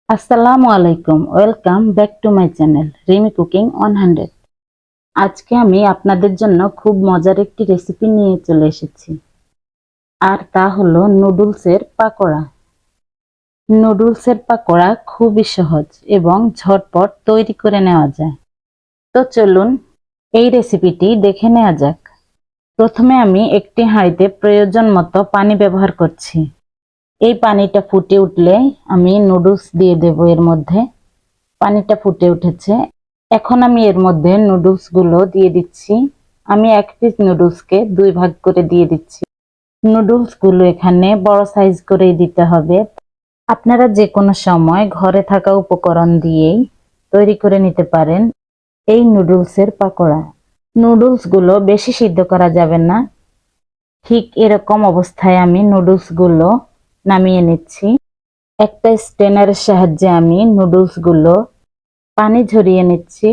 আসসালামু আলাইকুম, welcome back to my channel Rimi cooking 100। আজকে আমি আপনাদের জন্য খুব মজার একটি রেসিপি নিয়ে চলে এসেছি, আর তা হলো নুডলসের পাকোড়া। নুডলসের পাকোড়া খুবই সহজ এবং ঝটপট তৈরি করে নেওয়া যায়। তো চলুন এই রেসিপিটি দেখে নেওয়া যাক। প্রথমে আমি একটি হাঁড়িতে প্রয়োজন মতো পানি ব্যবহার করছি। এই পানিটা ফুটে উঠলে আমি নুডলস দিয়ে দেব এর মধ্যে। পানিটা ফুটে উঠেছে, এখন আমি এর মধ্যে নুডলস গুলো দিয়ে দিচ্ছি। আমি এক পিস নুডলসকে দুই ভাগ করে দিয়ে দিচ্ছি। নুডলস গুলো এখানে বড় সাইজ করেই দিতে হবে। আপনারা যে কোনো সময় ঘরে থাকা উপকরণ দিয়েই তৈরি করে নিতে পারেন এই নুডলসের পাকোড়া। নুডলস গুলো বেশি সিদ্ধ করা যাবে না। ঠিক এরকম অবস্থায় আমি নুডলস গুলো নামিয়ে নিচ্ছি। একটা স্ট্রেনারের সাহায্যে আমি নুডলস গুলো পানি ঝরিয়ে নিচ্ছি।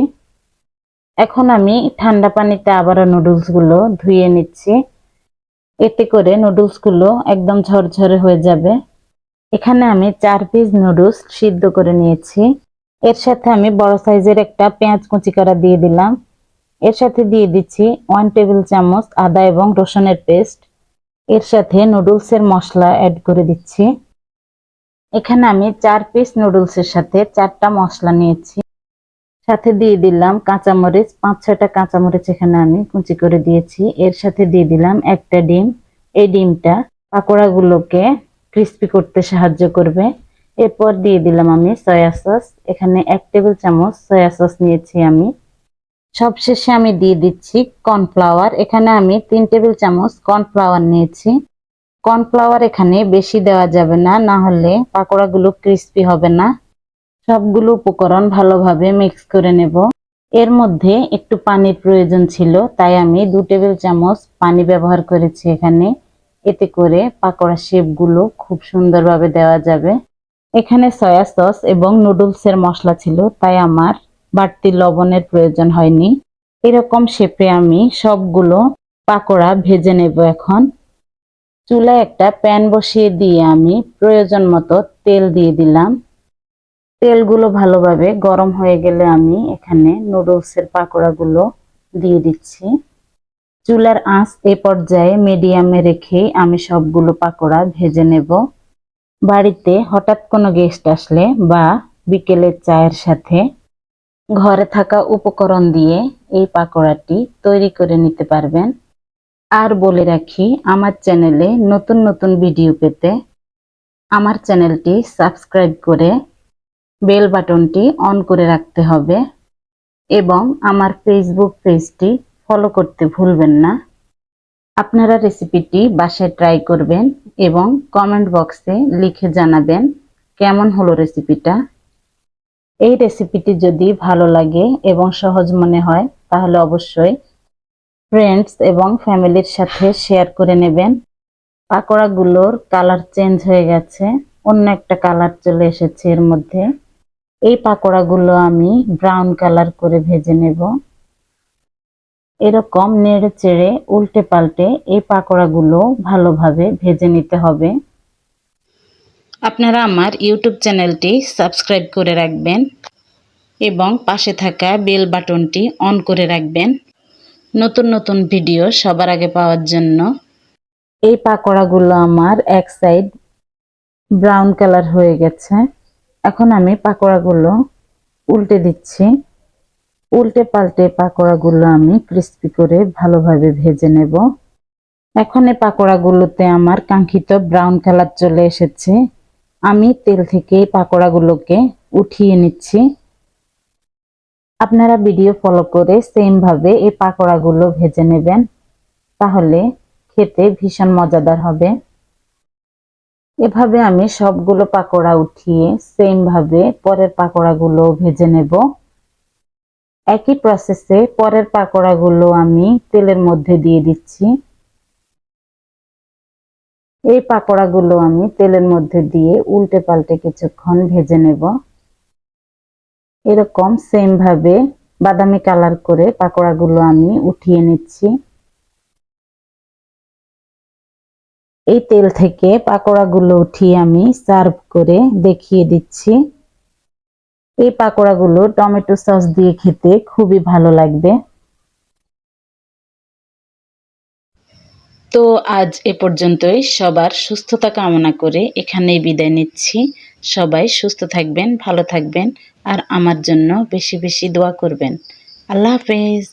এখন আমি ঠান্ডা পানিতে আবারও নুডলস গুলো ধুয়ে নিচ্ছি। এতে করে নুডলস গুলো একদম ঝরঝরে হয়ে যাবে। এখানে আমি 4 পিস নুডলস সিদ্ধ করে নিয়েছি। এর সাথে আমি বড় সাইজের একটা পেঁয়াজ কুচি করা দিয়ে দিলাম। এর সাথে দিয়ে দিচ্ছি 1 টেবিল চামচ আদা এবং রসুনের পেস্ট। এর সাথে নুডলসের মশলা অ্যাড করে দিচ্ছি। এখানে আমি 4 পিস নুডলসের সাথে 4টা মশলা নিয়েছি। সাথে দিয়ে দিলাম কাঁচামরিচ, 5-6টা কাঁচামরিচ এখানে আমি কুচি করে দিয়েছি। এর সাথে দিয়ে দিলাম একটা ডিম। এই ডিমটা পাকোড়াগুলোকে ক্রিস্পি করতে সাহায্য করবে। এরপর দিয়ে দিলাম আমি সয়া সস। এখানে 1 টেবিল চামচ সয়া সস নিয়েছি আমি। সবশেষে আমি দিয়ে দিচ্ছি কর্নফ্লাওয়ার। এখানে আমি 3 টেবিল চামচ কর্নফ্লাওয়ার নিয়েছি। কর্নফ্লাওয়ার এখানে বেশি দেওয়া যাবে না, না হলে পাকোড়াগুলো ক্রিস্পি হবে না। সবগুলো উপকরণ ভালোভাবে মিক্স করে নেব। এর মধ্যে একটু পানির প্রয়োজন ছিল, তাই আমি 2 টেবিল চামচ পানি ব্যবহার করেছি এখানে। এতে করে পাকোড়া শেপগুলো খুব সুন্দরভাবে দেওয়া যাবে। এখানে সয়া সস এবং নুডলসের মশলা ছিল, তাই আমার বাড়তি লবণের প্রয়োজন হয়নি। এরকম শেপে আমি সবগুলো পাকোড়া ভেজে নেব। এখন চুলায় একটা প্যান বসিয়ে দিয়ে আমি প্রয়োজন মতো তেল দিয়ে দিলাম। তেলগুলো ভালোভাবে গরম হয়ে গেলে আমি এখানে নুডলসের পাকোড়াগুলো দিয়ে দিচ্ছি। চুলার আঁচ এ পর্যায়ে মিডিয়ামে রেখে আমি সবগুলো পাকোড়া ভেজে নেব। বাড়িতে হঠাৎ কোনো গেস্ট আসলে বা বিকেলের চায়ের সাথে ঘরে থাকা উপকরণ দিয়ে এই পাকোড়াটি তৈরি করে নিতে পারবেন। আর বলে রাখি, আমার চ্যানেলে নতুন নতুন ভিডিও পেতে আমার চ্যানেলটি সাবস্ক্রাইব করে বেল বাটনটি অন করে রাখতে হবে এবং আমার ফেসবুক পেজটি ফলো করতে ভুলবেন না। আপনারা রেসিপিটি বাসায় ট্রাই করবেন এবং কমেন্ট বক্সে লিখে জানাবেন কেমন হলো রেসিপিটা। এই রেসিপিটি যদি ভালো লাগে এবং সহজ মনে হয় তাহলে অবশ্যই ফ্রেন্ডস এবং ফ্যামিলির সাথে শেয়ার করে নেবেন। পাকোড়াগুলোর কালার চেঞ্জ হয়ে গেছে, অন্য একটা কালার চলে এসেছে এর মধ্যে। এই পাকোড়াগুলো আমি ব্রাউন কালার করে ভেজে নেব। এরকম নেড়ে চেড়ে উল্টে পাল্টে এই পাকোড়াগুলো ভালোভাবে ভেজে নিতে হবে। আপনারা আমার ইউটিউব চ্যানেলটি সাবস্ক্রাইব করে রাখবেন এবং পাশে থাকা বেল বাটনটি অন করে রাখবেন নতুন নতুন ভিডিও সবার আগে পাওয়ার জন্য। এই পাকোড়াগুলো আমার এক সাইড ব্রাউন কালার হয়ে গেছে। এখন আমি পাকোড়াগুলো উল্টে দিচ্ছি। উল্টে পাল্টে পাকোড়াগুলো আমি ক্রিস্পি করে ভালোভাবে ভেজে নেব। এখন এই পাকোড়াগুলোতে আমার কাঙ্ক্ষিত ব্রাউন কালার চলে এসেছে। আমি তেল থেকে পাকোড়াগুলোকে উঠিয়ে নিচ্ছি। আপনারা ভিডিও ফলো করে সেম ভাবে এই পাকোড়াগুলো ভেজে নেবেন, তাহলে খেতে ভীষণ মজাদার হবে। এভাবে আমি সবগুলো পাকোড়া উঠিয়ে সেম ভাবে পরের পাকোড়াগুলো ভেজে নেব। একই প্রসেসে পরের পাকোড়াগুলো আমি তেলের মধ্যে দিয়ে দিচ্ছি। এই পাকোড়াগুলো আমি তেলের মধ্যে দিয়ে উল্টে পাল্টে কিছুক্ষণ ভেজে নেব। এরকম সেম ভাবে বাদামি কালার করে পাকোড়াগুলো আমি উঠিয়ে নিচ্ছি। এই তেল থেকে পাকোড়াগুলো উঠিয়ে আমি সার্ভ করে দেখিয়ে দিচ্ছি। এই পাকোড়াগুলো টমেটো সস দিয়ে খেতে খুবই ভালো লাগবে। তো আজ এ পর্যন্তই। সবার সুস্থতা কামনা করে এখানেই বিদায় নিচ্ছি। সবাই সুস্থ থাকবেন, ভালো থাকবেন আর আমার জন্য বেশি বেশি দোয়া করবেন। আল্লাহ হাফেজ।